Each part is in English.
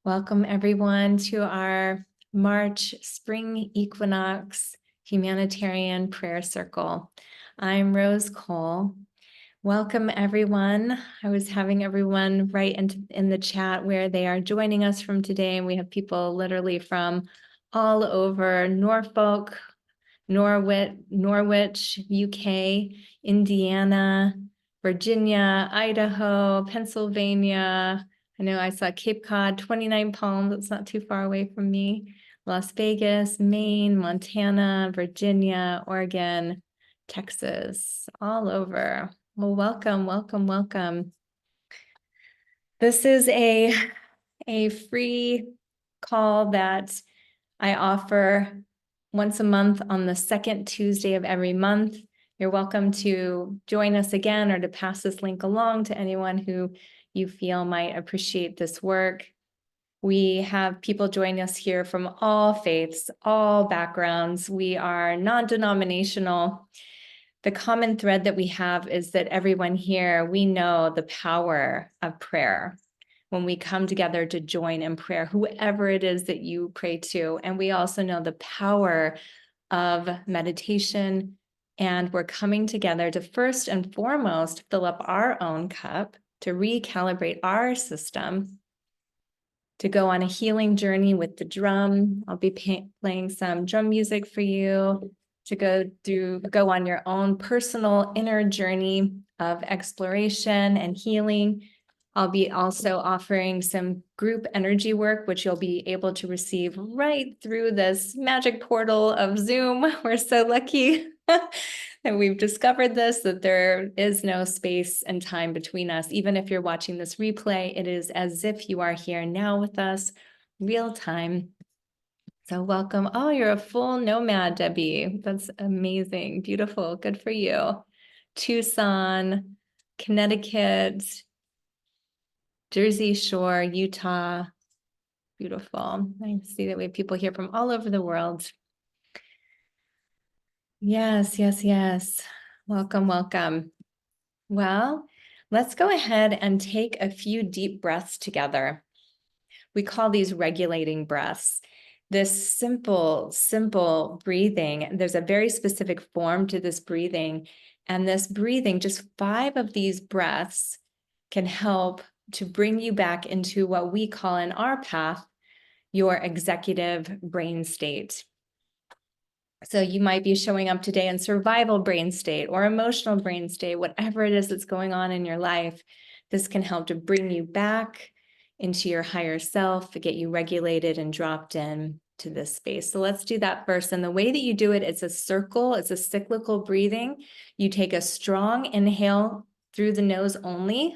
Welcome everyone to our March Spring Equinox Humanitarian Prayer Circle. I'm Rose Cole. Welcome everyone. I was having everyone write in the chat where they are joining us from today, and we have people literally from all over Norfolk, Norwich, UK, Indiana, Virginia, Idaho, Pennsylvania. I know I saw Cape Cod, 29 Palms, that's not too far away from me. Las Vegas, Maine, Montana, Virginia, Oregon, Texas, all over. Well, welcome, welcome, welcome. This is a free call that I offer once a month on the second Tuesday of every month. You're welcome to join us again or to pass this link along to anyone who you feel might appreciate this work. We have people join us here from all faiths, all backgrounds. We are non-denominational. The common thread that we have is that everyone here, we know the power of prayer when we come together to join in prayer, whoever it is that you pray to. And we also know the power of meditation. And we're coming together to first and foremost fill up our own cup, to recalibrate our system, to go on a healing journey with the drum. I'll be playing some drum music for you to go on your own personal inner journey of exploration and healing. I'll be also offering some group energy work, which you'll be able to receive right through this magic portal of Zoom. We're so lucky that we've discovered this, that there is no space and time between us. Even if you're watching this replay, it is as if you are here now with us, real time. So welcome. Oh, you're a full nomad, Debbie. That's amazing. Beautiful. Good for you. Tucson, Connecticut, Jersey Shore, Utah. Beautiful. I see that we have people here from all over the world. Yes, yes, yes. Welcome, welcome. Well, let's go ahead and take a few deep breaths together. We call these regulating breaths. This simple breathing, there's a very specific form to this breathing. And this breathing, just 5 of these breaths can help to bring you back into what we call in our path, your executive brain state. So you might be showing up today in survival brain state or emotional brain state, whatever it is that's going on in your life. This can help to bring you back into your higher self, to get you regulated and dropped in to this space. So let's do that first. And the way that you do it, it's a circle, it's a cyclical breathing. You take a strong inhale through the nose only,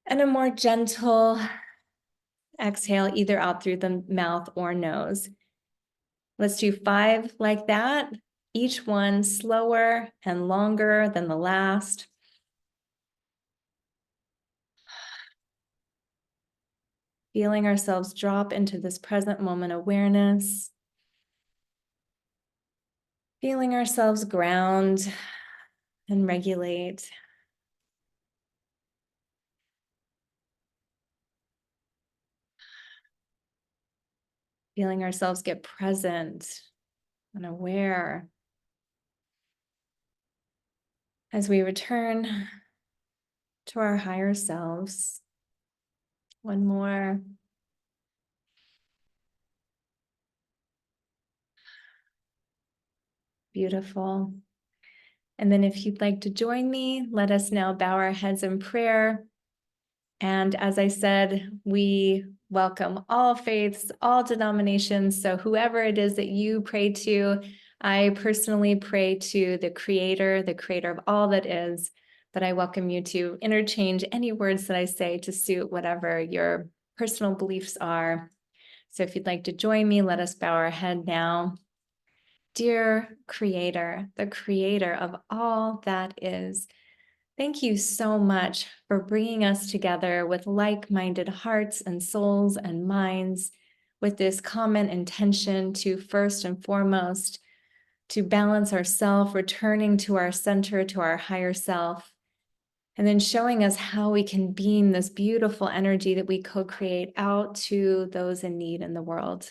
and a more gentle exhale either out through the mouth or nose. Let's do 5 like that, each one slower and longer than the last. Feeling ourselves drop into this present moment awareness. Feeling ourselves ground and regulate. Feeling ourselves get present and aware as we return to our higher selves. One more. Beautiful. And then if you'd like to join me, let us now bow our heads in prayer. And as I said, we welcome all faiths, all denominations. So whoever it is that you pray to, I personally pray to the creator of all that is, but I welcome you to interchange any words that I say to suit whatever your personal beliefs are. So if you'd like to join me, let us bow our head now. Dear Creator, the creator of all that is, thank you so much for bringing us together with like-minded hearts and souls and minds with this common intention to first and foremost, to balance ourself, returning to our center, to our higher self, And then showing us how we can beam this beautiful energy that we co-create out to those in need in the world.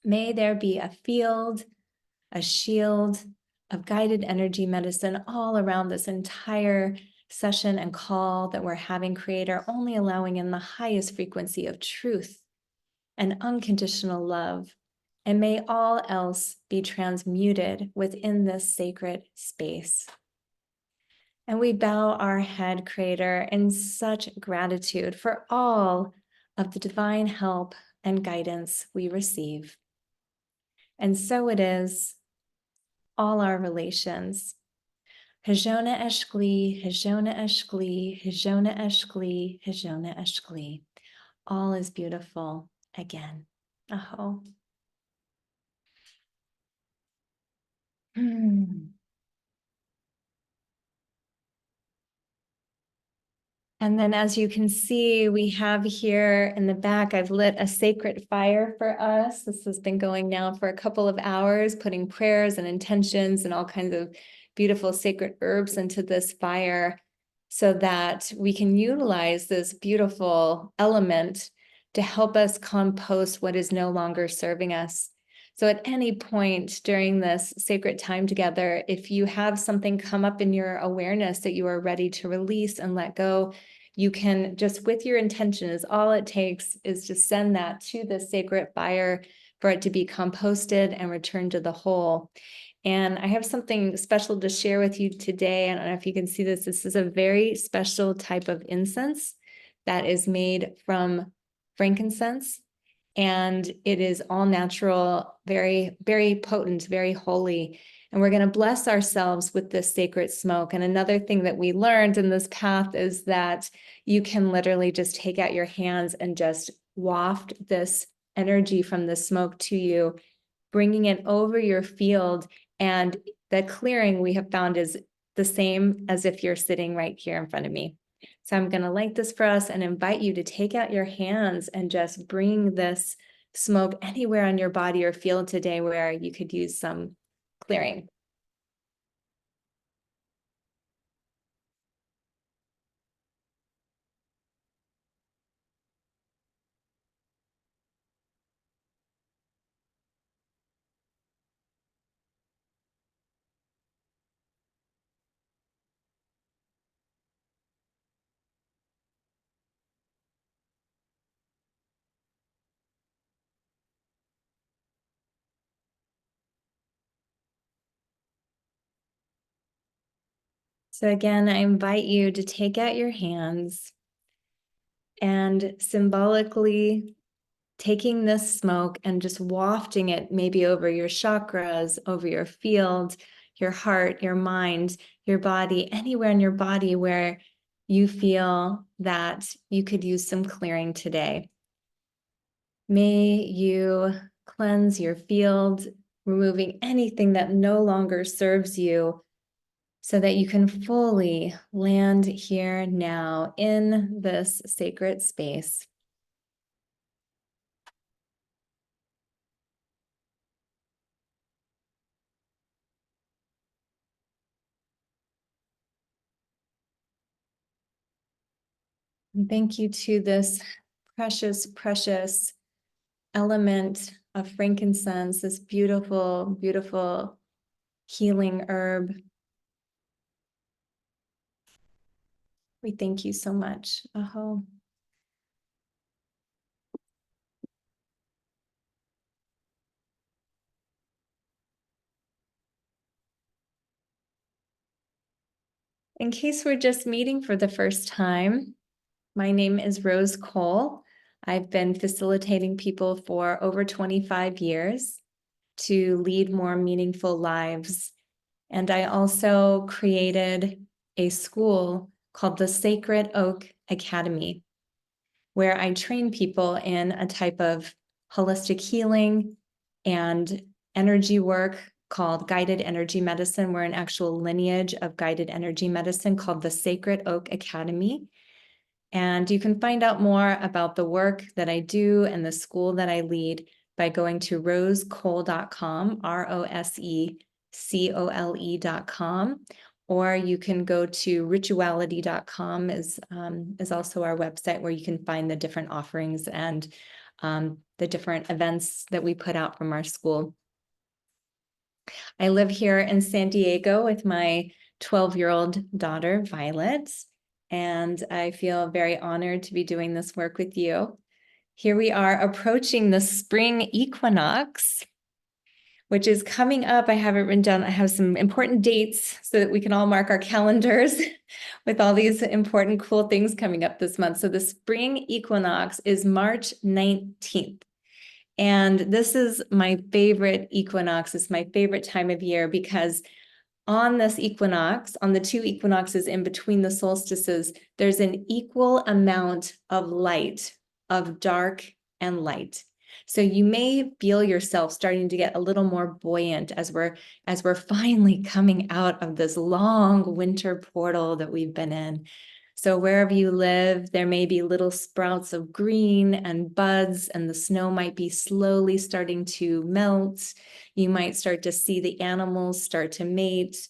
May there be a field, a shield of guided energy medicine all around this entire session and call that we're having, Creator, only allowing in the highest frequency of truth and unconditional love. And may all else be transmuted within this sacred space. And we bow our head, Creator, in such gratitude for all of the divine help and guidance we receive. And so it is, all our relations. Hajona Eshkli, Hajona Eshkli, Hajona Eshkli, Hajona Eshkli. All is beautiful again. Aho. And then as you can see, we have here in the back, I've lit a sacred fire for us. This has been going now for a couple of hours, putting prayers and intentions and all kinds of beautiful sacred herbs into this fire so that we can utilize this beautiful element to help us compost what is no longer serving us. So at any point during this sacred time together, if you have something come up in your awareness that you are ready to release and let go, you can just, with your intention, is all it takes is to send that to the sacred fire for it to be composted and returned to the whole. And I have something special to share with you today. I don't know if you can see this. This is a very special type of incense that is made from frankincense. And it is all natural, very, very potent, very holy. And we're going to bless ourselves with this sacred smoke. And another thing that we learned in this path is that you can literally just take out your hands and just waft this energy from the smoke to you, bringing it over your field. And the clearing we have found is the same as if you're sitting right here in front of me. So I'm going to light this for us and invite you to take out your hands and just bring this smoke anywhere on your body or field today where you could use some clearing. So again, I invite you to take out your hands and symbolically taking this smoke and just wafting it maybe over your chakras, over your field, your heart, your mind, your body, anywhere in your body where you feel that you could use some clearing today. May you cleanse your field, removing anything that no longer serves you, so that you can fully land here now in this sacred space. And thank you to this precious, precious element of frankincense, this beautiful, beautiful healing herb. We thank you so much. Aho. In case we're just meeting for the first time, my name is Rose Cole. I've been facilitating people for over 25 years to lead more meaningful lives. And I also created a school called the Sacred Oak Academy, where I train people in a type of holistic healing and energy work called guided energy medicine. We're an actual lineage of guided energy medicine called the Sacred Oak Academy. And you can find out more about the work that I do and the school that I lead by going to rosecole.com, ROSECOLE.com, or you can go to rituality.com is also our website where you can find the different offerings and the different events that we put out from our school. I live here in San Diego with my 12-year-old daughter, Violet, and I feel very honored to be doing this work with you. Here we are approaching the spring equinox, which is coming up. I have it written down. I have some important dates so that we can all mark our calendars with all these important, cool things coming up this month. So the spring equinox is March 19th. And this is my favorite equinox. It's my favorite time of year because on this equinox, on the two equinoxes in between the solstices, there's an equal amount of light, of dark and light. So you may feel yourself starting to get a little more buoyant as we're finally coming out of this long winter portal that we've been in. So wherever you live, there may be little sprouts of green and buds, and the snow might be slowly starting to melt. You might start to see the animals start to mate,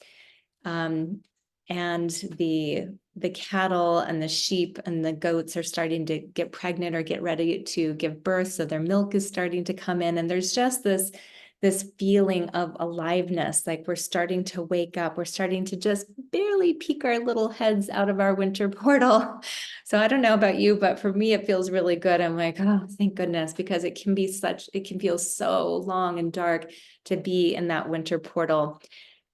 and the cattle and the sheep and the goats are starting to get pregnant or get ready to give birth. So their milk is starting to come in, and there's just this feeling of aliveness, like we're starting to wake up. We're starting to just barely peek our little heads out of our winter portal. So I don't know about you, but for me, it feels really good. I'm like, oh, thank goodness, because it can feel so long and dark to be in that winter portal.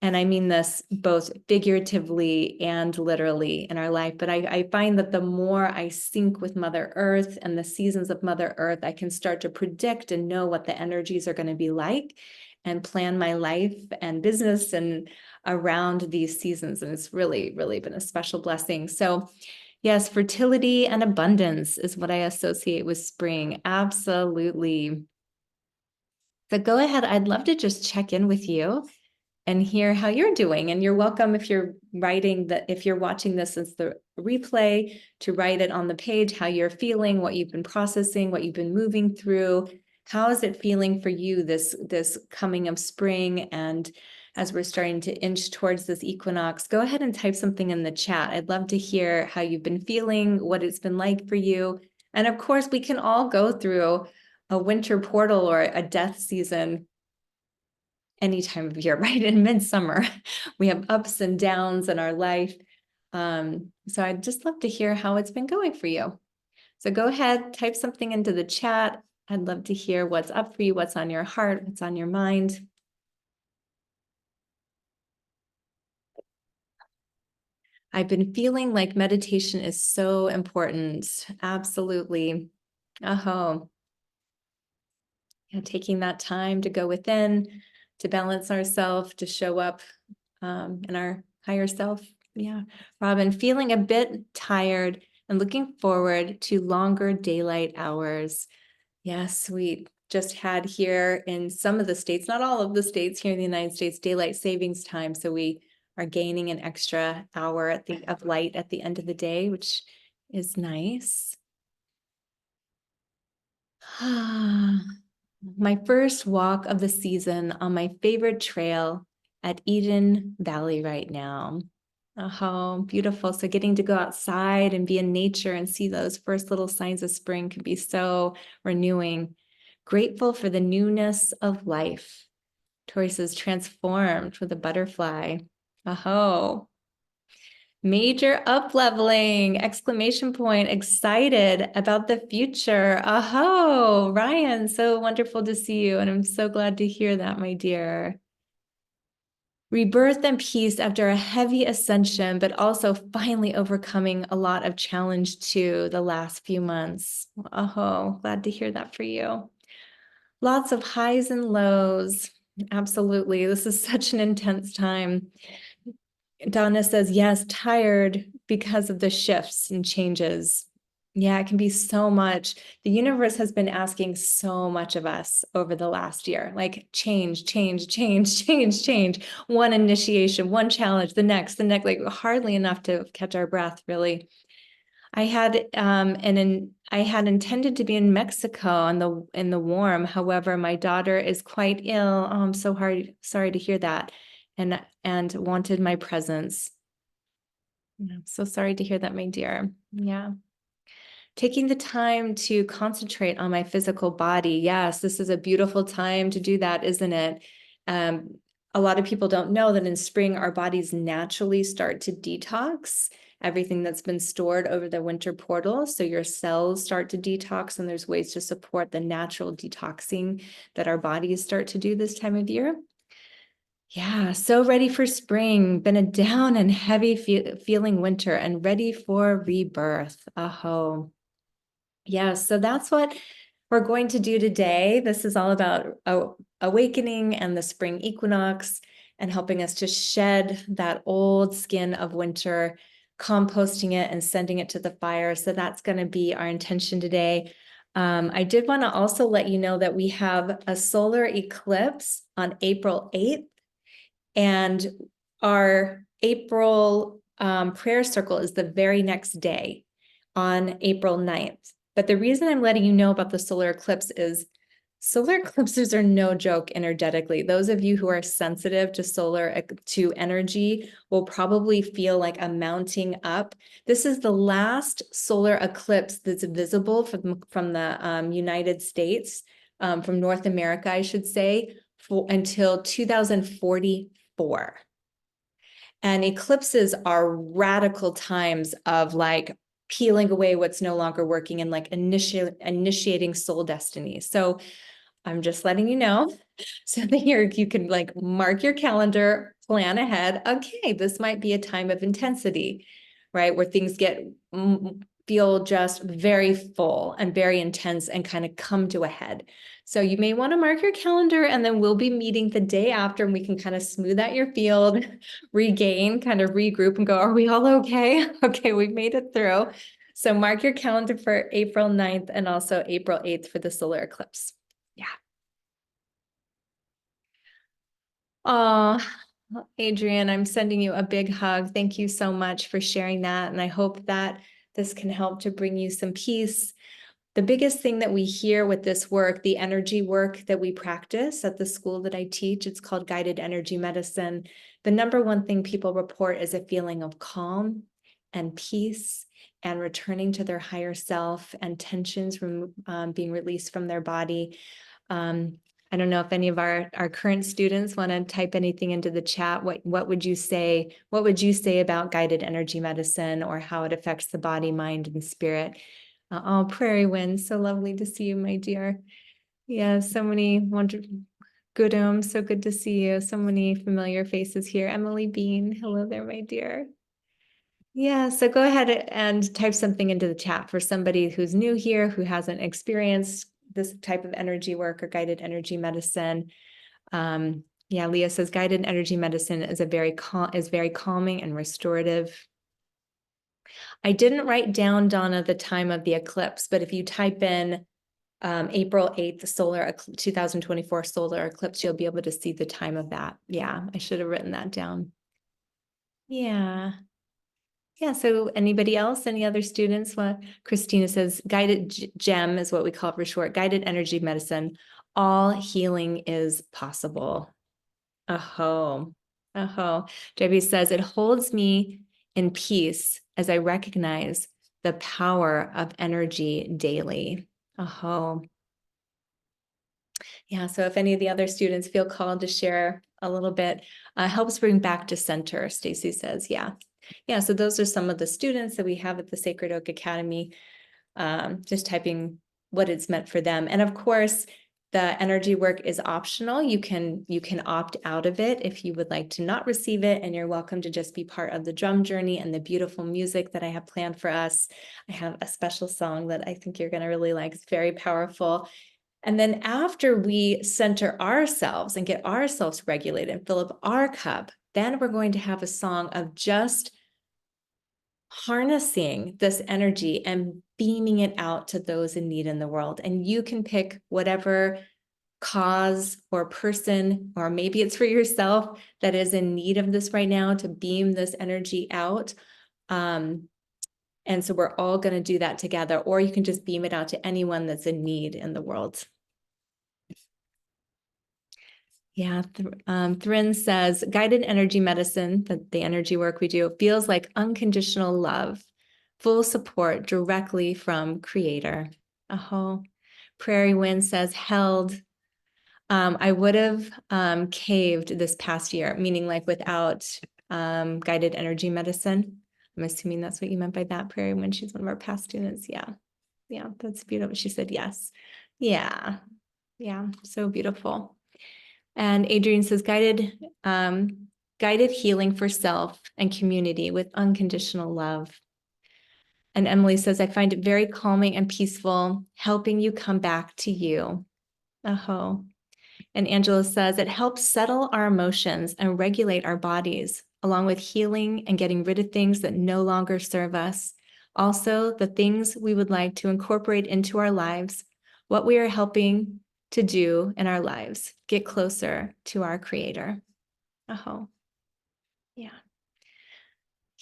And I mean this both figuratively and literally in our life, but I find that the more I sync with Mother Earth and the seasons of Mother Earth, I can start to predict and know what the energies are going to be like and plan my life and business and around these seasons. And it's really, really been a special blessing. So yes, fertility and abundance is what I associate with spring. Absolutely. So go ahead. I'd love to just check in with you and hear how you're doing. And you're welcome, if you're watching this as the replay, to write it on the page, how you're feeling, what you've been processing, what you've been moving through. How is it feeling for you this coming of spring? And as we're starting to inch towards this equinox, go ahead and type something in the chat. I'd love to hear how you've been feeling, what it's been like for you. And of course, we can all go through a winter portal or a death season any time of year, right? In midsummer, we have ups and downs in our life. So I'd just love to hear how it's been going for you. So go ahead, type something into the chat. I'd love to hear what's up for you, what's on your heart, what's on your mind. I've been feeling like meditation is so important. Absolutely. Oh, yeah, taking that time to go within, to balance ourselves, to show up in our higher self. Yeah, Robin, feeling a bit tired and looking forward to longer daylight hours. Yes, we just had here in some of the states, not all of the states here in the United States, daylight savings time. So we are gaining an extra hour of light at the end of the day, which is nice. My first walk of the season on my favorite trail at Eden Valley right now. Oh, beautiful. So getting to go outside and be in nature and see those first little signs of spring can be so renewing. Grateful for the newness of life. Tori says, transformed with a butterfly. Oh, major up-leveling, exclamation point, excited about the future. Oh, Ryan, so wonderful to see you. And I'm so glad to hear that, my dear. Rebirth and peace after a heavy ascension, but also finally overcoming a lot of challenge too the last few months. Oh, glad to hear that for you. Lots of highs and lows. Absolutely. This is such an intense time. Donna says, yes, tired because of the shifts and changes. Yeah, it can be so much. The universe has been asking so much of us over the last year, like change, change, change, change, change. One initiation, one challenge, the next, like hardly enough to catch our breath, really. I had I had intended to be in Mexico in the warm. However, my daughter is quite ill. Oh, I'm sorry to hear that. and wanted my presence. I'm so sorry to hear that, my dear. Yeah. Taking the time to concentrate on my physical body. Yes, this is a beautiful time to do that, isn't it? A lot of people don't know that in spring, our bodies naturally start to detox everything that's been stored over the winter portal. So your cells start to detox, and there's ways to support the natural detoxing that our bodies start to do this time of year. Yeah, so ready for spring. Been a down and heavy feeling winter and ready for rebirth. Aho. Yeah, so that's what we're going to do today. This is all about awakening and the spring equinox and helping us to shed that old skin of winter, composting it and sending it to the fire. So that's going to be our intention today. I did want to also let you know that we have a solar eclipse on April 8th, and our April prayer circle is the very next day on April 9th. But the reason I'm letting you know about the solar eclipse is solar eclipses are no joke energetically. Those of you who are sensitive to energy will probably feel like a mounting up. This is the last solar eclipse that's visible from the United States, from North America, I should say, until 2044. And eclipses are radical times of like peeling away what's no longer working and like initiating soul destiny. So I'm just letting you know so that you can like mark your calendar, plan ahead. Okay, this might be a time of intensity, right? Where things feel just very full and very intense and kind of come to a head. So you may want to mark your calendar, and then we'll be meeting the day after, and we can kind of smooth out your field, regain, kind of regroup and go, are we all okay? Okay, we've made it through. So mark your calendar for April 9th and also April 8th for the solar eclipse. Yeah. Oh, Adrian, I'm sending you a big hug. Thank you so much for sharing that. And I hope that this can help to bring you some peace. The biggest thing that we hear with this work, the energy work that we practice at the school that I teach, it's called guided energy medicine. The number one thing people report is a feeling of calm and peace and returning to their higher self, and tensions from being released from their body. I don't know if any of our current students want to type anything into the chat. What would you say? What would you say about guided energy medicine, or how it affects the body, mind, and spirit? Oh, Prairie Wind, so lovely to see you, my dear. Yeah, so many wonderful. Goodum, so good to see you. So many familiar faces here. Emily Bean, hello there, my dear. Yeah, so go ahead and type something into the chat for somebody who's new here, who hasn't experienced this type of energy work or guided energy medicine. Yeah, Leah says guided energy medicine is very calming and restorative. I didn't write down, Donna, the time of the eclipse, but if you type in April 8th, solar 2024 solar eclipse, you'll be able to see the time of that. Yeah, I should have written that down. Yeah. Yeah, so anybody else, any other students? Well, Christina says guided GEM is what we call it for short, guided energy medicine. All healing is possible. Aho, aho. Debbie says it holds me in peace as I recognize the power of energy daily. Aho. Yeah, so if any of the other students feel called to share a little bit, helps bring back to center, Stacy says, yeah. Yeah, so those are some of the students that we have at the Sacred Oak Academy, just typing what it's meant for them. And of course, the energy work is optional. You can opt out of it if you would like to not receive it, and you're welcome to just be part of the drum journey and the beautiful music that I have planned for us. I have a special song that I think you're going to really like. It's very powerful. And then after we center ourselves and get ourselves regulated and fill up our cup, then we're going to have a song of just harnessing this energy and beaming it out to those in need in the world. And you can pick whatever cause or person, or maybe it's for yourself, that is in need of this right now, to beam this energy out. And so we're all going to do that together, or you can just beam it out to anyone that's in need in the world. Yeah, Thrin says, guided energy medicine, the energy work we do, feels like unconditional love, full support directly from Creator. Oh, Prairie Wind says, held. I would have caved this past year, meaning like without guided energy medicine. I'm assuming that's what you meant by that, Prairie Wind. She's one of our past students. Yeah. Yeah, that's beautiful. She said yes. Yeah. Yeah, so beautiful. And Adrienne says, guided healing for self and community with unconditional love. And Emily says, I find it very calming and peaceful, helping you come back to you. Oh. And Angela says, it helps settle our emotions and regulate our bodies, along with healing and getting rid of things that no longer serve us. Also, the things we would like to incorporate into our lives, what we are helping to do in our lives, get closer to our Creator. Oh, yeah.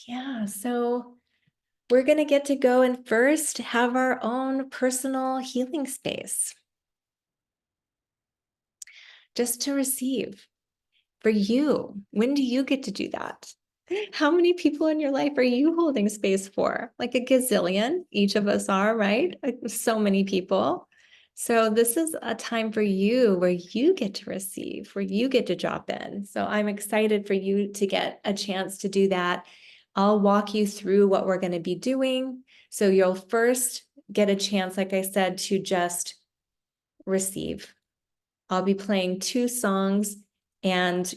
Yeah, so we're going to get to go and first have our own personal healing space just to receive. For you, when do you get to do that? How many people in your life are you holding space for? Like a gazillion, each of us are, right? So many people. So this is a time for you where you get to receive, where you get to drop in. So I'm excited for you to get a chance to do that. I'll walk you through what we're going to be doing. So you'll first get a chance, like I said, to just receive. I'll be playing 2 songs and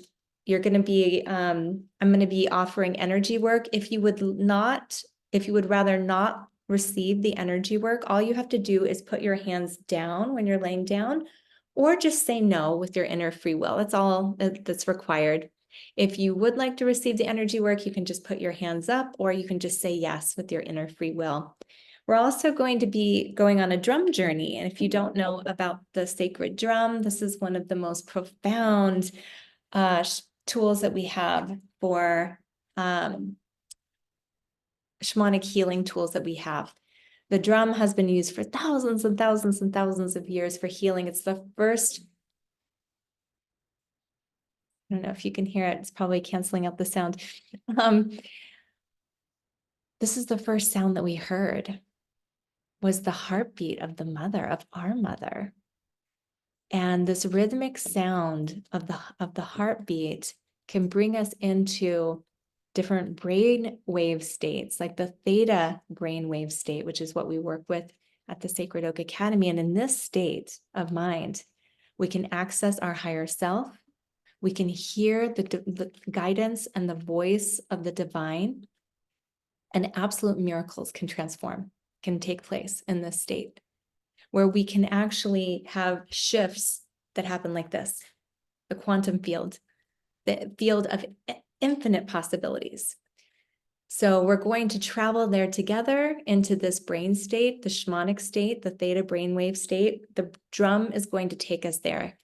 you're going to be, I'm going to be offering energy work. If you would rather not receive the energy work, all you have to do is put your hands down when you're laying down, or just say no with your inner free will. That's all that's required. If you would like to receive the energy work, you can just put your hands up, or you can just say yes with your inner free will. We're also going to be going on a drum journey. And if you don't know about the sacred drum, this is one of the most profound tools that we have for shamanic healing tools that we have. The drum has been used for thousands and thousands and thousands of years for healing. It's the first, I don't know if you can hear it, it's probably canceling out the sound. This is the first sound that we heard, was the heartbeat of the mother, of our mother. And this rhythmic sound of the heartbeat can bring us into different brain wave states, like the theta brainwave state, which is what we work with at the Sacred Oak Academy. And in this state of mind, we can access our higher self. We can hear the guidance and the voice of the divine, and absolute miracles can take place in this state, where we can actually have shifts that happen like this, the quantum field, the field of infinite possibilities. So we're going to travel there together into this brain state, the shamanic state, the theta brainwave state. The drum is going to take us there.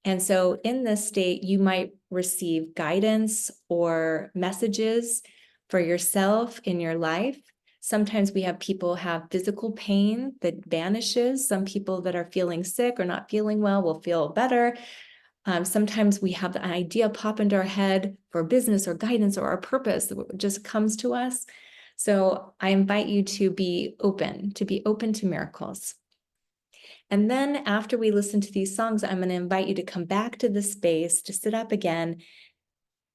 And so in this state, you might receive guidance or messages for yourself in your life. Sometimes we have people have physical pain that vanishes. Some people that are feeling sick or not feeling well will feel better. Sometimes we have the idea pop into our head for business or guidance or our purpose that just comes to us. So I invite you to be open to miracles. And then after we listen to these songs, I'm going to invite you to come back to the space, to sit up again.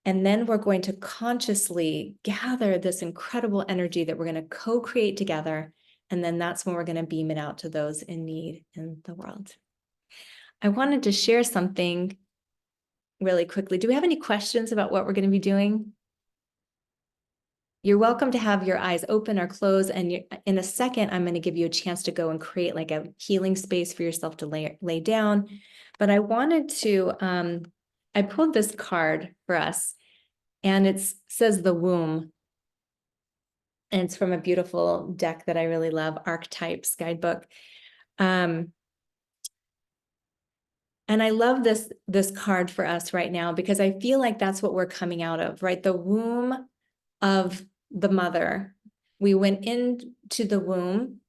And then we're going to consciously gather this incredible energy that we're going to co-create together. And then that's when we're going to beam it out to those in need in the world. I wanted to share something really quickly. Do we have any questions about what we're going to be doing? You're welcome to have your eyes open or closed. And in a second, I'm going to give you a chance to go and create like a healing space for yourself to lay down. But I wanted to, I pulled this card for us, and it says the womb. And it's from a beautiful deck that I really love, Archetypes Guidebook. And I love this card for us right now, because I feel like that's what we're coming out of, right? The womb of the mother. We went into the womb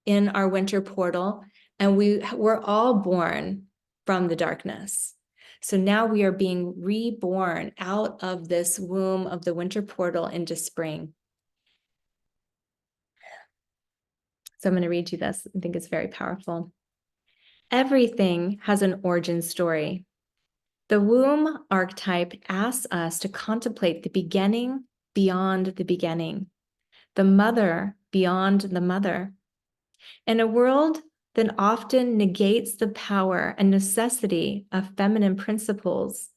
in our winter portal, and we're all born from the darkness. So now we are being reborn out of this womb of the winter portal into spring. So I'm going to read you this. I think it's very powerful. Everything has an origin story. The womb archetype asks us to contemplate the beginning beyond the beginning, the mother beyond the mother. In a world that often negates the power and necessity of feminine principles,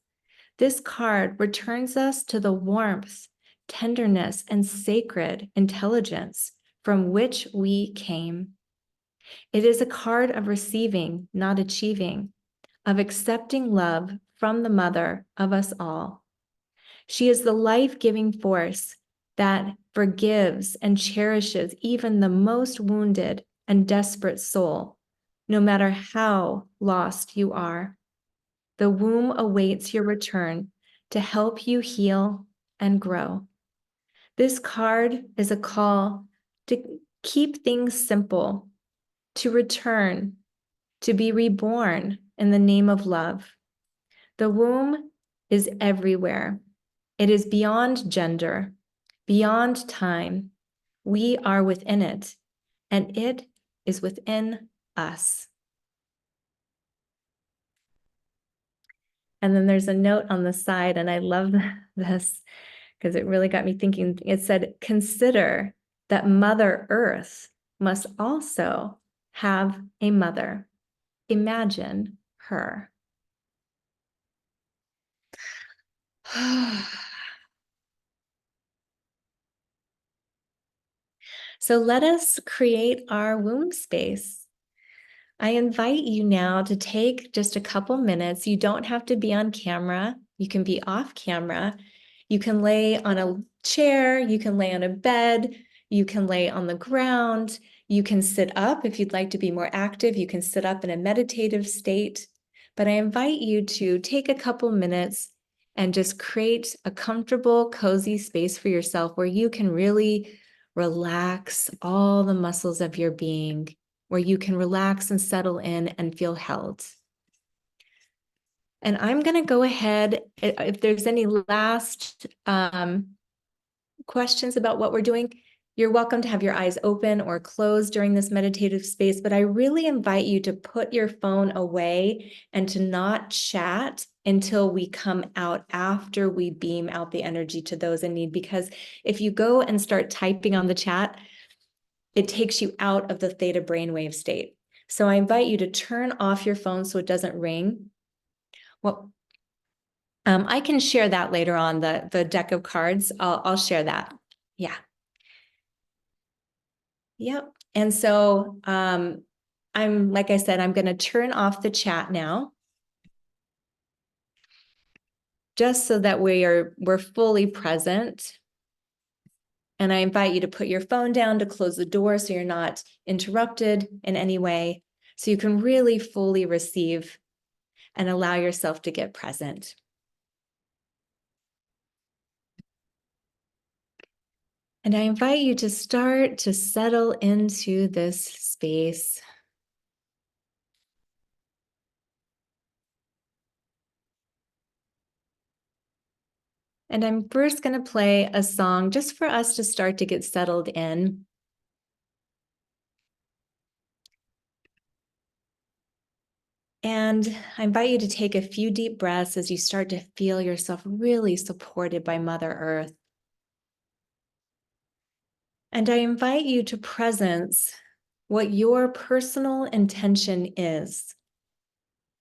this card returns us to the warmth, tenderness, and sacred intelligence from which we came. It is a card of receiving, not achieving, of accepting love from the mother of us all. She is the life-giving force that forgives and cherishes even the most wounded and desperate soul, no matter how lost you are. The womb awaits your return to help you heal and grow. This card is a call to keep things simple, to return, to be reborn in the name of love. The womb is everywhere. It is beyond gender, beyond time. We are within it, and it is within us. And then there's a note on the side, and I love this because it really got me thinking. It said, consider that Mother Earth must also have a mother. Imagine her. So let us create our womb space. I invite you now to take just a couple minutes. You don't have to be on camera. You can be off camera. You can lay on a chair. You can lay on a bed. You can lay on the ground. You can sit up if you'd like to be more active. You can sit up in a meditative state. But I invite you to take a couple minutes and just create a comfortable, cozy space for yourself where you can really relax all the muscles of your being, where you can relax and settle in and feel held. And I'm going to go ahead, if there's any last questions about what we're doing, you're welcome to have your eyes open or closed during this meditative space, but I really invite you to put your phone away and to not chat until we come out after we beam out the energy to those in need. Because if you go and start typing on the chat, it takes you out of the theta brainwave state. So I invite you to turn off your phone so it doesn't ring. Well, I can share that later on, the deck of cards. I'll share that. Yeah. Yep. And so like I said, I'm going to turn off the chat now, just so that we're fully present. And I invite you to put your phone down, to close the door so you're not interrupted in any way, so you can really fully receive and allow yourself to get present. And I invite you to start to settle into this space. And I'm first going to play a song just for us to start to get settled in. And I invite you to take a few deep breaths as you start to feel yourself really supported by Mother Earth. And I invite you to presence what your personal intention is.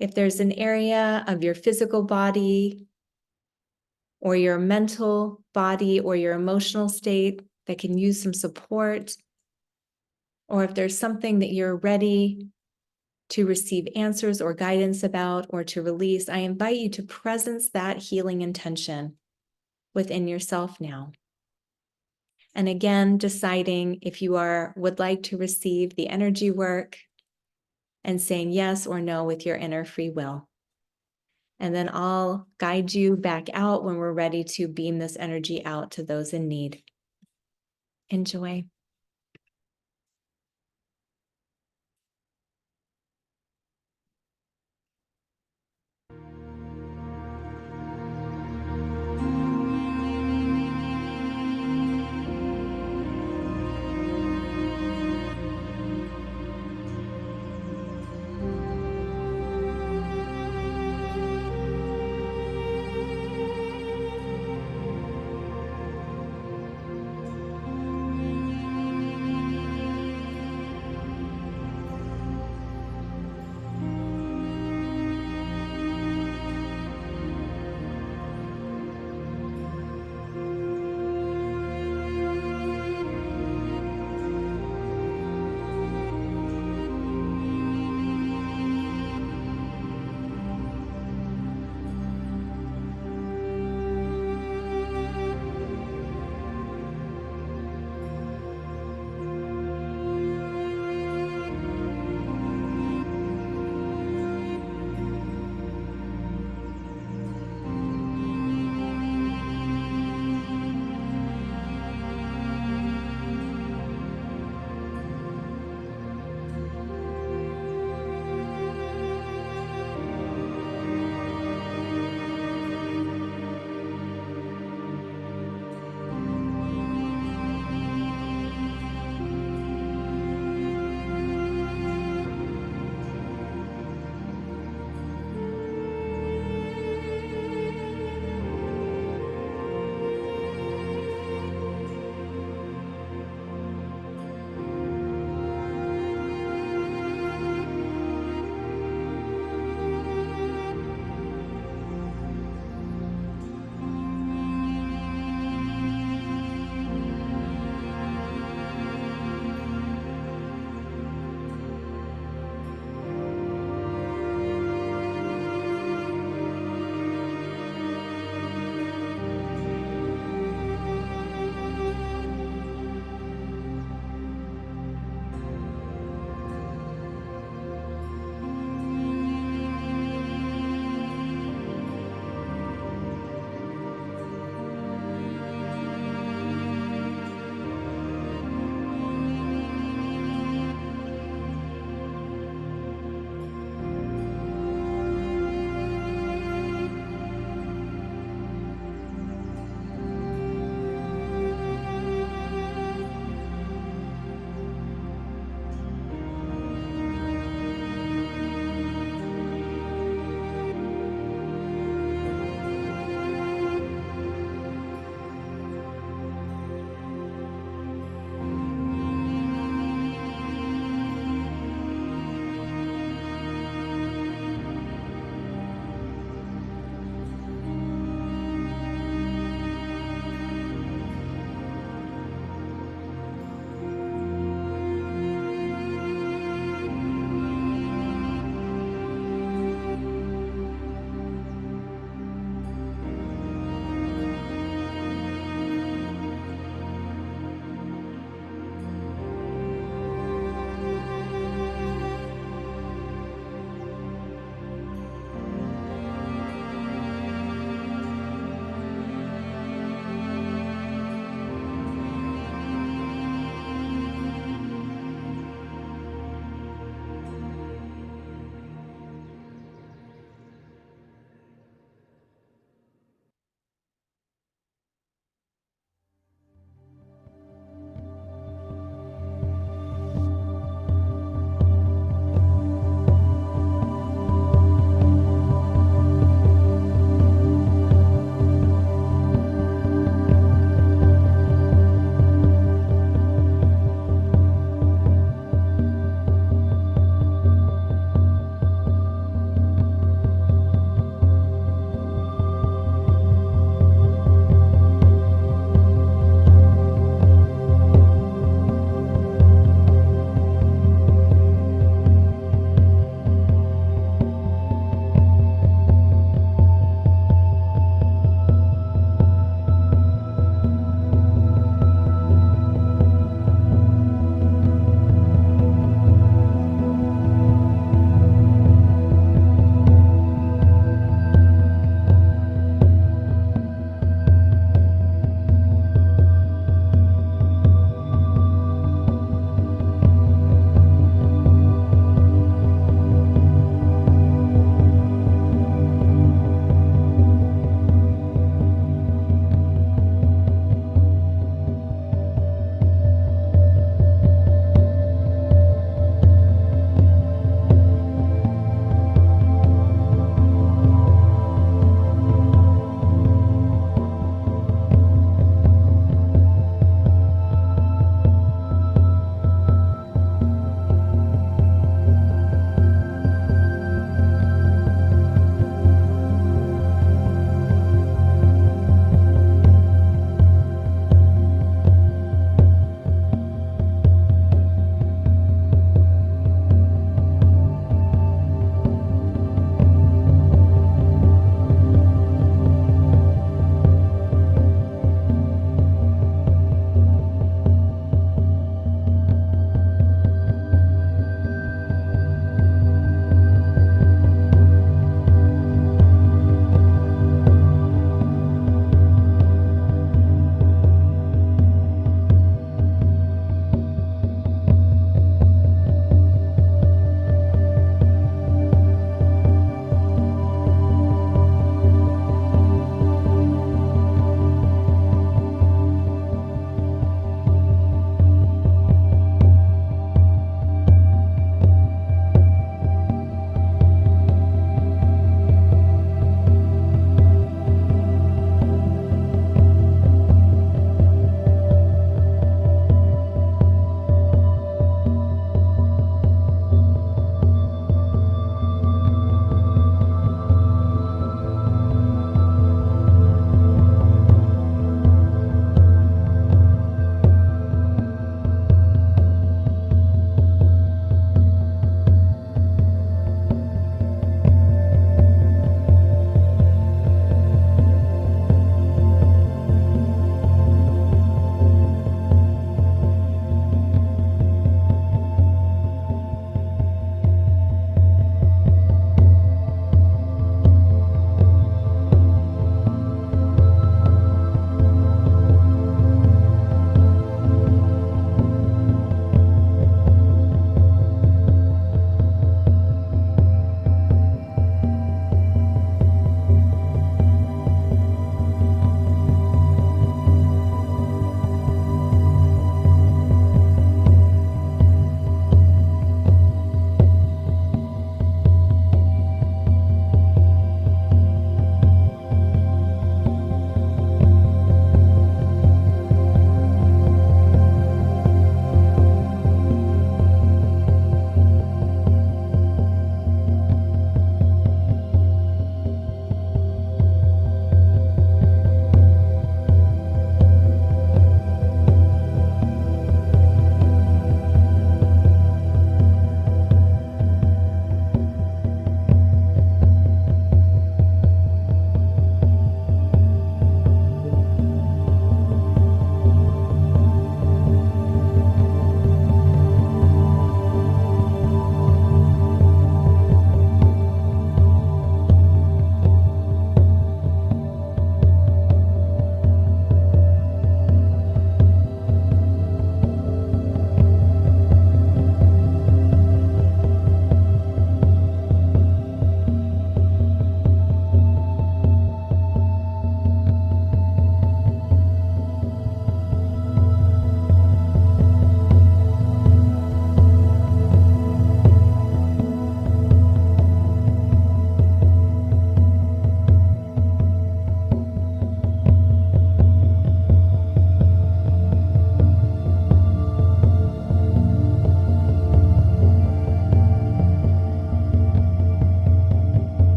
If there's an area of your physical body or your mental body or your emotional state that can use some support, or if there's something that you're ready to receive answers or guidance about or to release, I invite you to presence that healing intention within yourself now. And again, deciding if you would like to receive the energy work and saying yes or no with your inner free will. And then I'll guide you back out when we're ready to beam this energy out to those in need. Enjoy.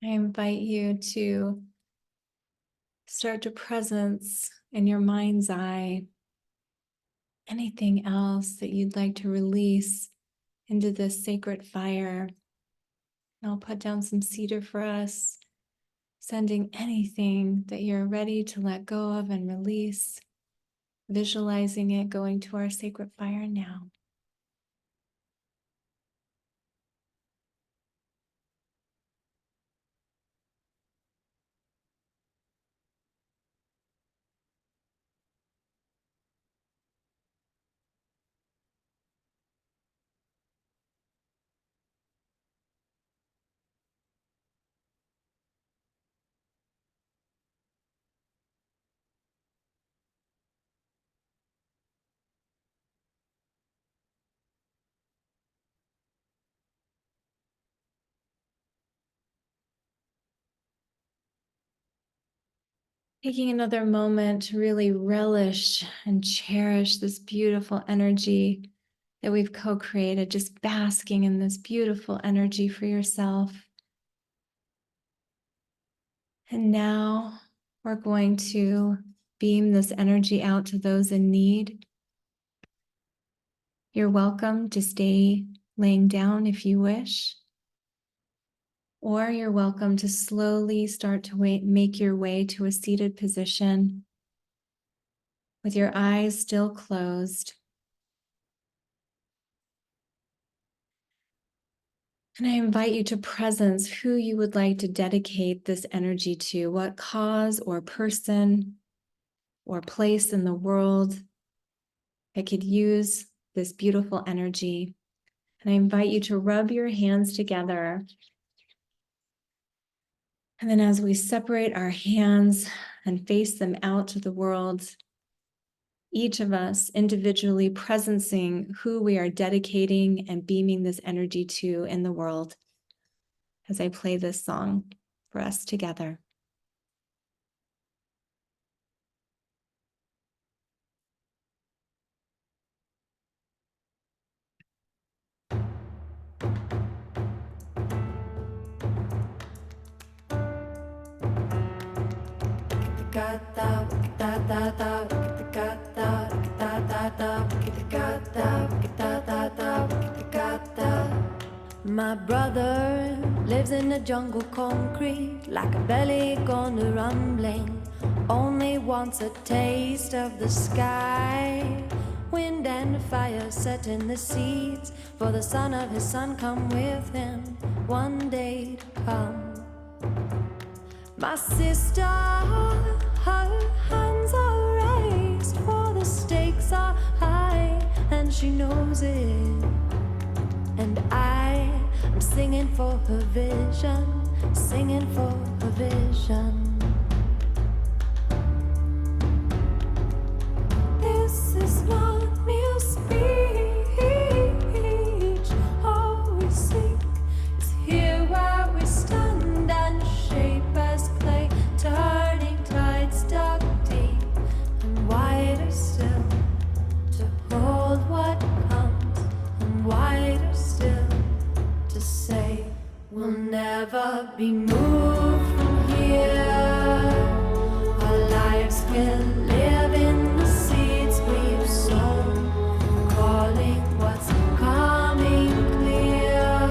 I invite you to start to presence in your mind's eye anything else that you'd like to release into this sacred fire. And I'll put down some cedar for us, sending anything that you're ready to let go of and release, visualizing it going to our sacred fire now. Taking another moment to really relish and cherish this beautiful energy that we've co-created, just basking in this beautiful energy for yourself. And now we're going to beam this energy out to those in need. You're welcome to stay laying down if you wish, or you're welcome to slowly start to make your way to a seated position with your eyes still closed. And I invite you to presence who you would like to dedicate this energy to, what cause or person or place in the world that could use this beautiful energy. And I invite you to rub your hands together. And then as we separate our hands and face them out to the world, each of us individually presencing who we are dedicating and beaming this energy to in the world, as I play this song for us together. My brother lives in the jungle concrete, like a belly gone rumbling. Only wants a taste of the sky. Wind and fire set in the seeds, for the son of his son come with him one day to come. My sister, her hands are raised, for the stakes are high, and she knows it. And I'm singing for her vision, singing for her vision. This is not mere speech, all we seek is here where we stand and shape as clay, turning tides dark deep and wider still to hold what comes, and wider still to say we'll never be moved from here. Our lives can live in the seeds we've sown, calling what's coming clear.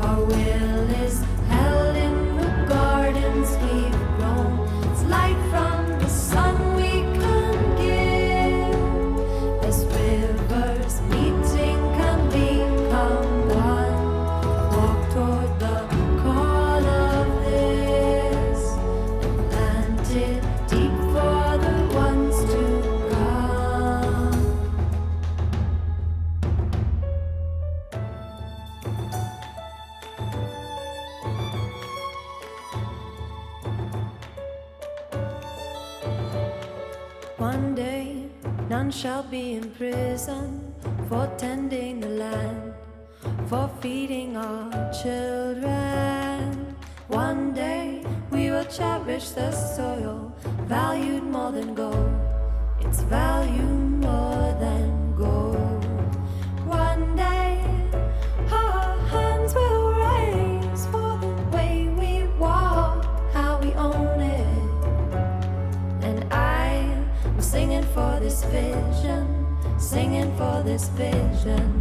Our will is held in the gardens we've grown. It's light from the sun we can give. As rivers meeting can become one, walk toward the call of this, and plant it deep for the ones to come. One day, none shall be in prison for tending the land, for feeding our children. One day, we will cherish the soil, valued more than gold. It's valued more than gold. One day, our hands will raise for the way we singing for this vision.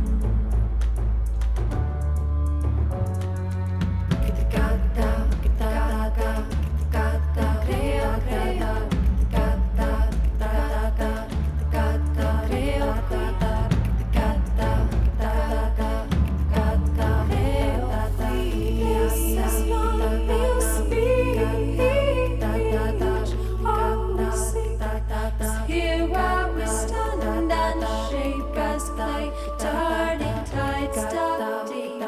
Here where we stand and shape as clay, turning tides down deep,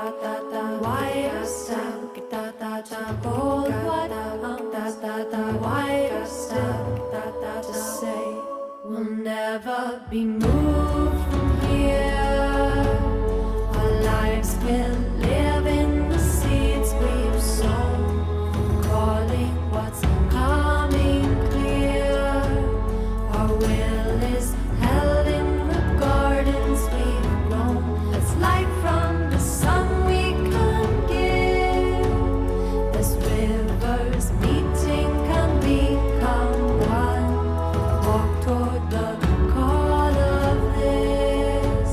wider still, hold what comes, wider still, to say we'll never be moved from here. Our lives will live in the seeds we've sown, calling what's coming clear. Our will is held in the gardens we've grown. As light from the sun we can give. As rivers meeting can become one. Walk toward the call of this,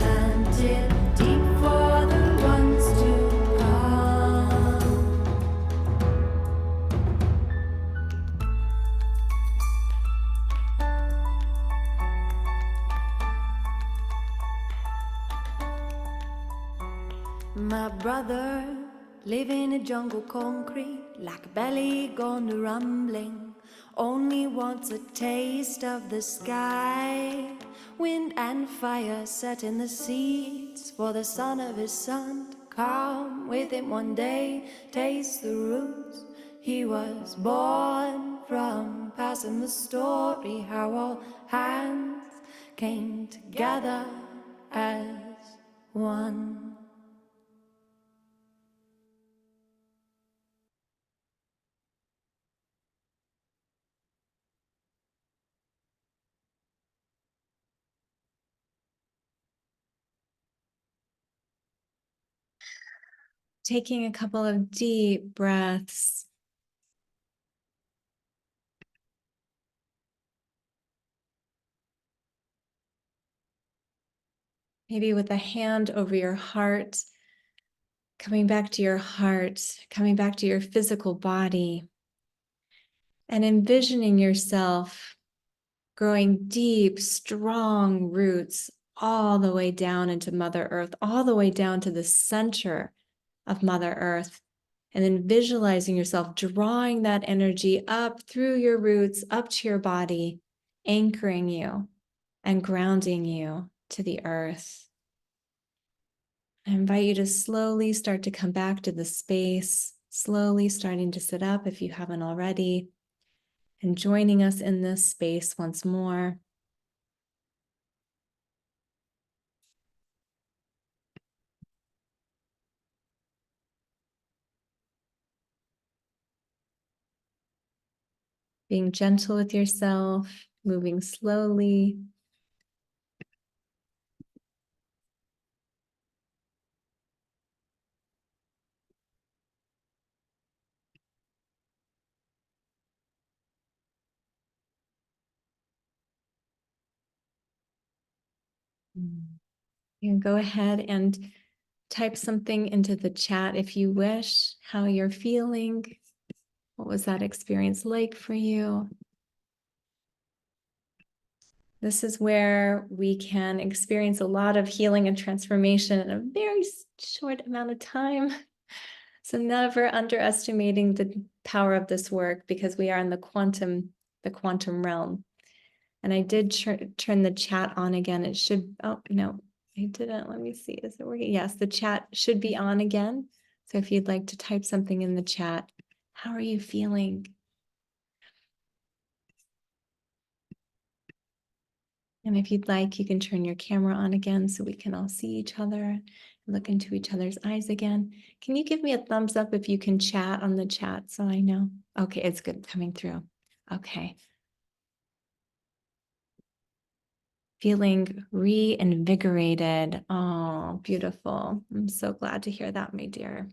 and plant it deep for the ones to come. My brother live in a jungle concrete, like a belly gone to rumbling. Only wants a taste of the sky. Wind and fire set in the seeds for the son of his son to come with him one day. Taste the roots he was born from. Passing the story how all hands came together as one. Taking a couple of deep breaths. Maybe with a hand over your heart, coming back to your heart, coming back to your physical body, and envisioning yourself growing deep, strong roots all the way down into Mother Earth, all the way down to the center of Mother Earth. And then visualizing yourself drawing that energy up through your roots, up to your body, anchoring you and grounding you to the earth. I invite you to slowly start to come back to the space, slowly starting to sit up if you haven't already, and joining us in this space once more. Being gentle with yourself, moving slowly. You can go ahead and type something into the chat if you wish, how you're feeling. What was that experience like for you? This is where we can experience a lot of healing and transformation in a very short amount of time. So never underestimating the power of this work, because we are in the quantum realm. And I did turn the chat on again. It should, oh no, I didn't. Let me see, is it working? Yes, the chat should be on again. So if you'd like to type something in the chat, how are you feeling? And if you'd like, you can turn your camera on again so we can all see each other, look into each other's eyes again. Can you give me a thumbs up if you can chat on the chat so I know? Okay, it's good coming through. Okay. Feeling reinvigorated. Oh, beautiful. I'm so glad to hear that, my dear.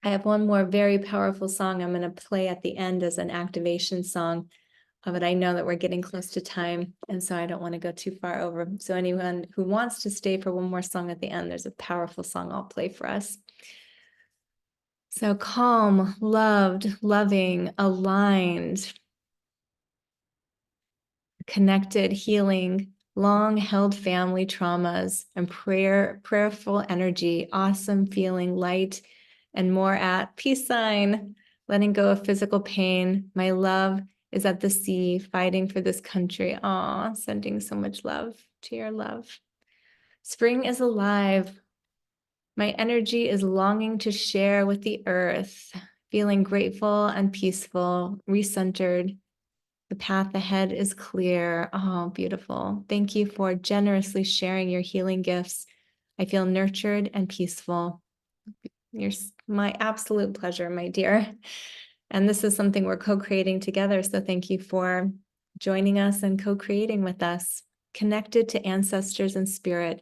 I have one more very powerful song I'm going to play at the end as an activation song. But I know that we're getting close to time, and so I don't want to go too far over. So anyone who wants to stay for one more song at the end, there's a powerful song I'll play for us. So calm, loved, loving, aligned, connected, healing, long held family traumas, and prayerful energy, awesome feeling, light, and more at peace sign, letting go of physical pain. My love is at the sea, fighting for this country. Aw, sending so much love to your love. Spring is alive. My energy is longing to share with the earth, feeling grateful and peaceful, recentered. The path ahead is clear. Oh, beautiful. Thank you for generously sharing your healing gifts. I feel nurtured and peaceful. You're my absolute pleasure, my dear. And this is something we're co-creating together. So thank you for joining us and co-creating with us. Connected to ancestors and spirit,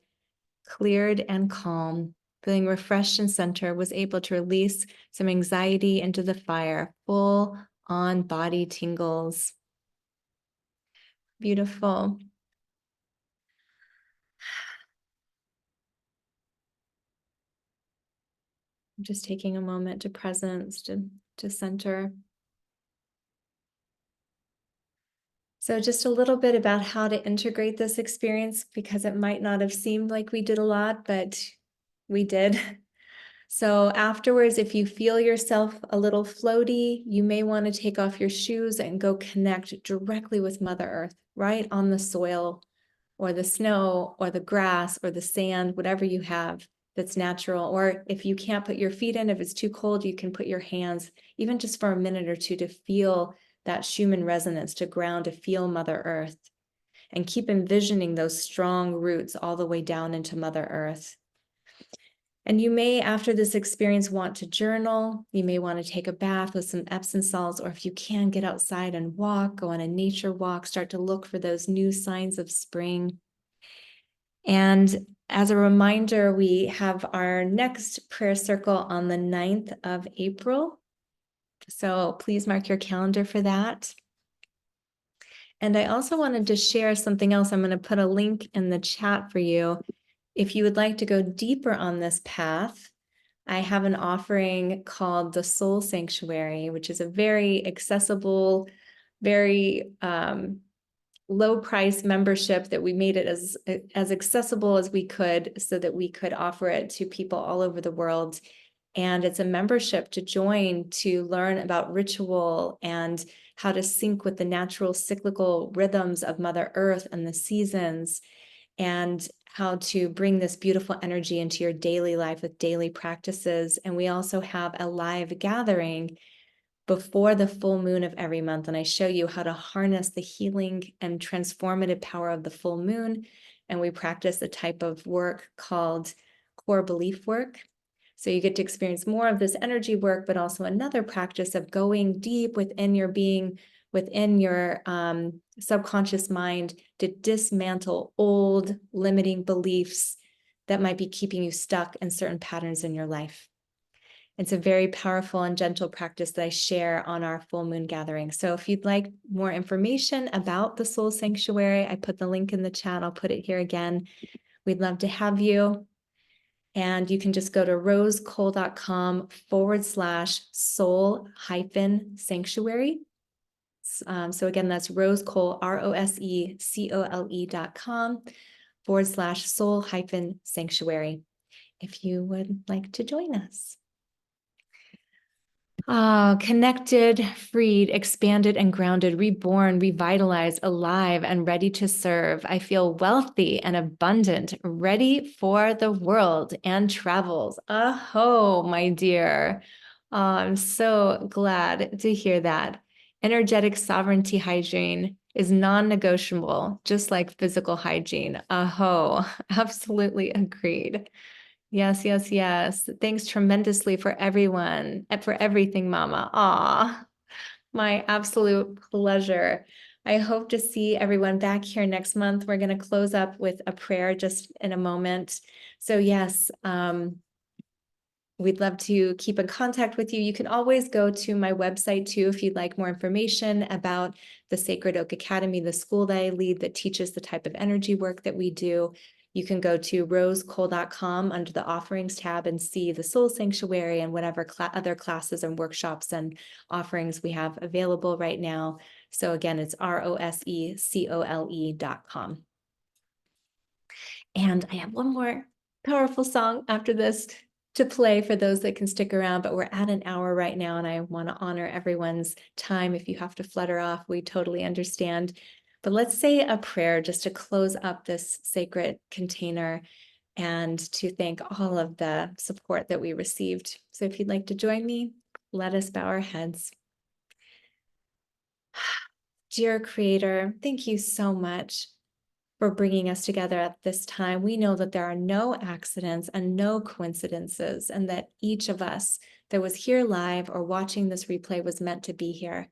cleared and calm, feeling refreshed and centered, was able to release some anxiety into the fire, full on body tingles. Beautiful. I'm just taking a moment to presence, to center. So just a little bit about how to integrate this experience, because it might not have seemed like we did a lot, but we did. So afterwards, if you feel yourself a little floaty, you may want to take off your shoes and go connect directly with Mother Earth, right on the soil or the snow or the grass or the sand, whatever you have that's natural. Or if you can't put your feet in, if it's too cold, you can put your hands, even just for a minute or two, to feel that Schumann resonance, to ground, to feel Mother Earth. And keep envisioning those strong roots all the way down into Mother Earth. And you may, after this experience, want to journal. You may want to take a bath with some Epsom salts, or if you can, get outside and walk, go on a nature walk, start to look for those new signs of spring. And as a reminder, we have our next prayer circle on the 9th of April. So please mark your calendar for that. And I also wanted to share something else. I'm going to put a link in the chat for you. If you would like to go deeper on this path, I have an offering called the Soul Sanctuary, which is a very accessible, very low price membership that we made it as accessible as we could, so that we could offer it to people all over the world. And it's a membership to join to learn about ritual and how to sync with the natural cyclical rhythms of Mother Earth and the seasons, and how to bring this beautiful energy into your daily life with daily practices. And we also have a live gathering before the full moon of every month. And I show you how to harness the healing and transformative power of the full moon. And we practice a type of work called core belief work. So you get to experience more of this energy work, but also another practice of going deep within your being, within your subconscious mind, to dismantle old limiting beliefs that might be keeping you stuck in certain patterns in your life. It's a very powerful and gentle practice that I share on our full moon gathering. So if you'd like more information about the Soul Sanctuary, I put the link in the chat. I'll put it here again. We'd love to have you. And you can just go to rosecole.com/soul-sanctuary. So again, that's rosecole, rosecole.com/soul-sanctuary, if you would like to join us. Connected, freed, expanded, and grounded, reborn, revitalized, alive, and ready to serve. I feel wealthy and abundant, ready for the world and travels. Aho, my dear. I'm so glad to hear that. Energetic sovereignty hygiene is non-negotiable, just like physical hygiene. Aho, absolutely agreed. Yes, yes, yes. Thanks tremendously for everyone, for everything, Mama. Aw, my absolute pleasure. I hope to see everyone back here next month. We're going to close up with a prayer just in a moment. So yes, we'd love to keep in contact with you. You can always go to my website too if you'd like more information about the Sacred Oak Academy, the school that I lead that teaches the type of energy work that we do. You can go to rosecole.com under the offerings tab and see the Soul Sanctuary and whatever other classes and workshops and offerings we have available right now. So again, it's rosecole.com. And I have one more powerful song after this to play for those that can stick around, but we're at an hour right now and I want to honor everyone's time. If you have to flutter off, we totally understand. But let's say a prayer just to close up this sacred container and to thank all of the support that we received. So if you'd like to join me, let us bow our heads. Dear Creator, thank you so much for bringing us together at this time. We know that there are no accidents and no coincidences, and that each of us that was here live or watching this replay was meant to be here.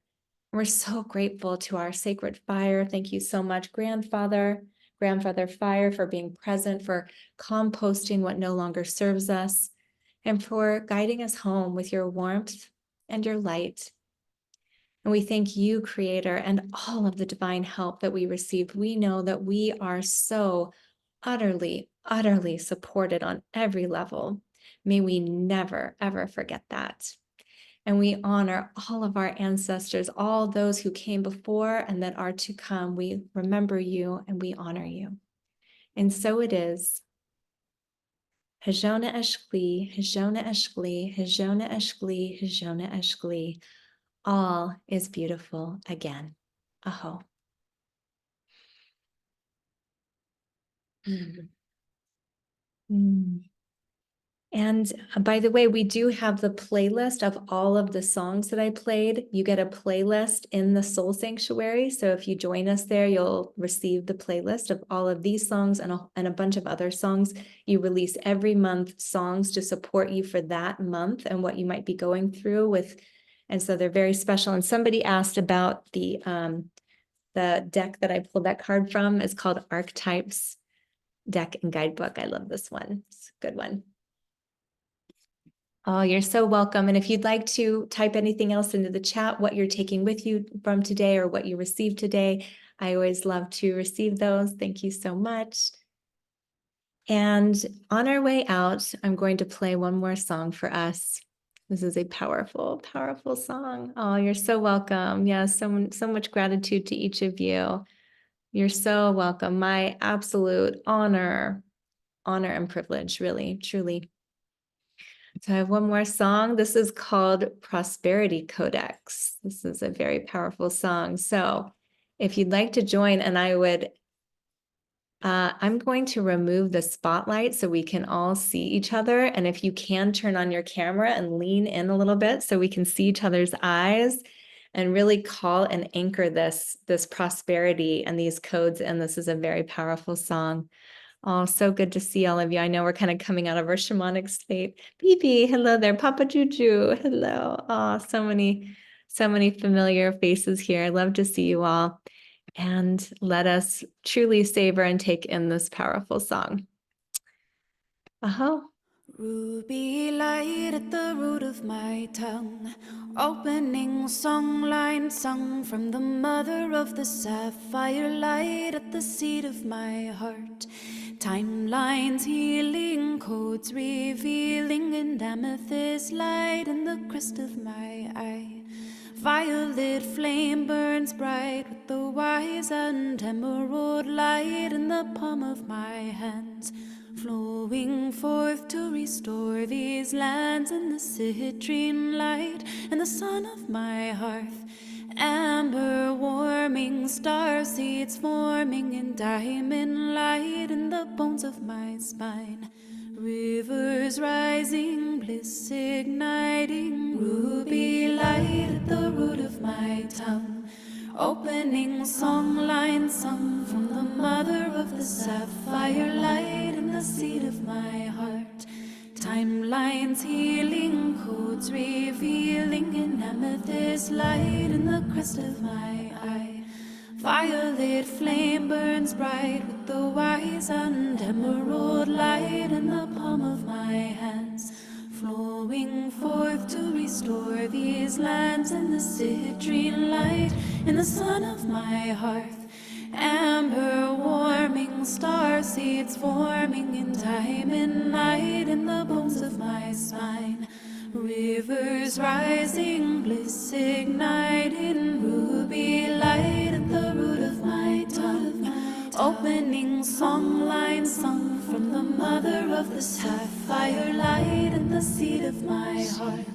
We're so grateful to our sacred fire. Thank you so much, Grandfather Fire, for being present, for composting what no longer serves us, and for guiding us home with your warmth and your light. And we thank you, Creator, and all of the divine help that we received. We know that we are so utterly, utterly supported on every level. May we never, ever forget that. And we honor all of our ancestors, all those who came before and that are to come. We remember you and we honor you. And so it is. Hajona Eshkli, Hajona Eshkli, Hajona Eshkli, Hajona Eshkli. All is beautiful again. Aho. Mm. Mm. And by the way, we do have the playlist of all of the songs that I played. You get a playlist in the Soul Sanctuary. So if you join us there, you'll receive the playlist of all of these songs and a bunch of other songs. You release every month songs to support you for that month and what you might be going through with. And so they're very special. And somebody asked about the deck that I pulled that card from. It's called Archetypes Deck and Guidebook. I love this one. It's a good one. Oh, you're so welcome. And if you'd like to type anything else into the chat, what you're taking with you from today or what you received today, I always love to receive those. Thank you so much. And on our way out, I'm going to play one more song for us. This is a powerful, powerful song. Oh, you're so welcome. Yeah, so much gratitude to each of you. You're so welcome. My absolute honor and privilege, really, truly. So I have one more song. This is called Prosperity Codex. This is a very powerful song. So if you'd like to join, and I'm going to remove the spotlight so we can all see each other. And if you can turn on your camera and lean in a little bit so we can see each other's eyes and really call and anchor this prosperity and these codes. And this is a very powerful song. Oh, so good to see all of you. I know we're kind of coming out of our shamanic state. Bibi, hello there. Papa Juju, hello. Oh, so many familiar faces here. I love to see you all. And let us truly savor and take in this powerful song. Aho. Ruby light at the root of my tongue, opening song line sung from the mother of the sapphire light at the seat of my heart. Timelines healing, codes revealing, and amethyst light in the crest of my eye. Violet flame burns bright with the wise and emerald light in the palm of my hands, flowing forth to restore these lands in the citrine light and the sun of my hearth. Amber warming, star seeds forming in diamond light in the bones of my spine. Rivers rising, bliss igniting, ruby light at the root of my tongue. Opening song line sung from the mother of the sapphire light in the seat of my heart. Timelines healing, codes revealing, in amethyst light in the crest of my eye. Violet flame burns bright with the wise and emerald light in the palm of my hands, flowing restore these lands in the citrine light, in the sun of my hearth. Amber warming, star seeds forming in time and night, in the bones of my spine. Rivers rising, bliss igniting, ruby light at the root of my tongue. Opening song line sung from the mother of the sapphire light and the seed of my heart.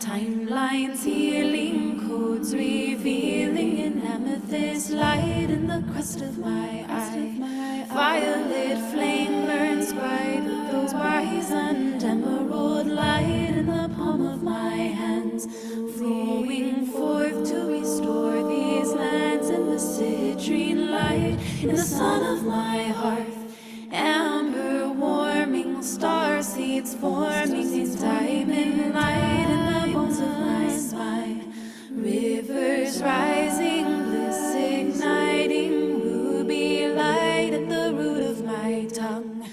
Timelines healing, codes revealing in amethyst light in the crest of my eye. Violet flame burns bright with those wise and emerald light in the palm of my hands, flowing forth to restore these lands in the citrine light, in the sun of my hearth. Amber warming, star seeds forming in diamond light in the bones of my spine. Rivers rising, bliss igniting, ruby light at the root of my tongue.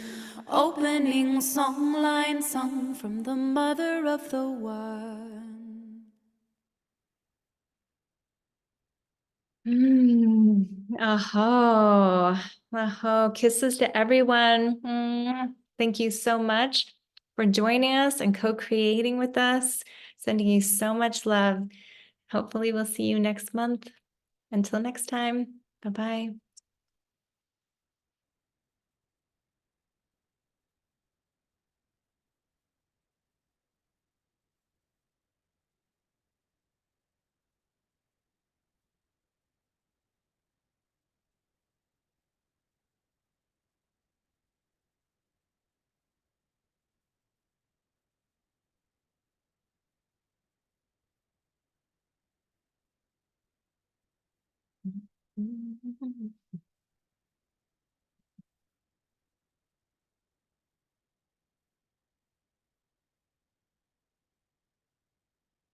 Opening song line sung from the mother of the one. Aho. Aho. Kisses to everyone. Thank you so much for joining us and co-creating with us. Sending you so much love. Hopefully we'll see you next month. Until next time. Bye-bye.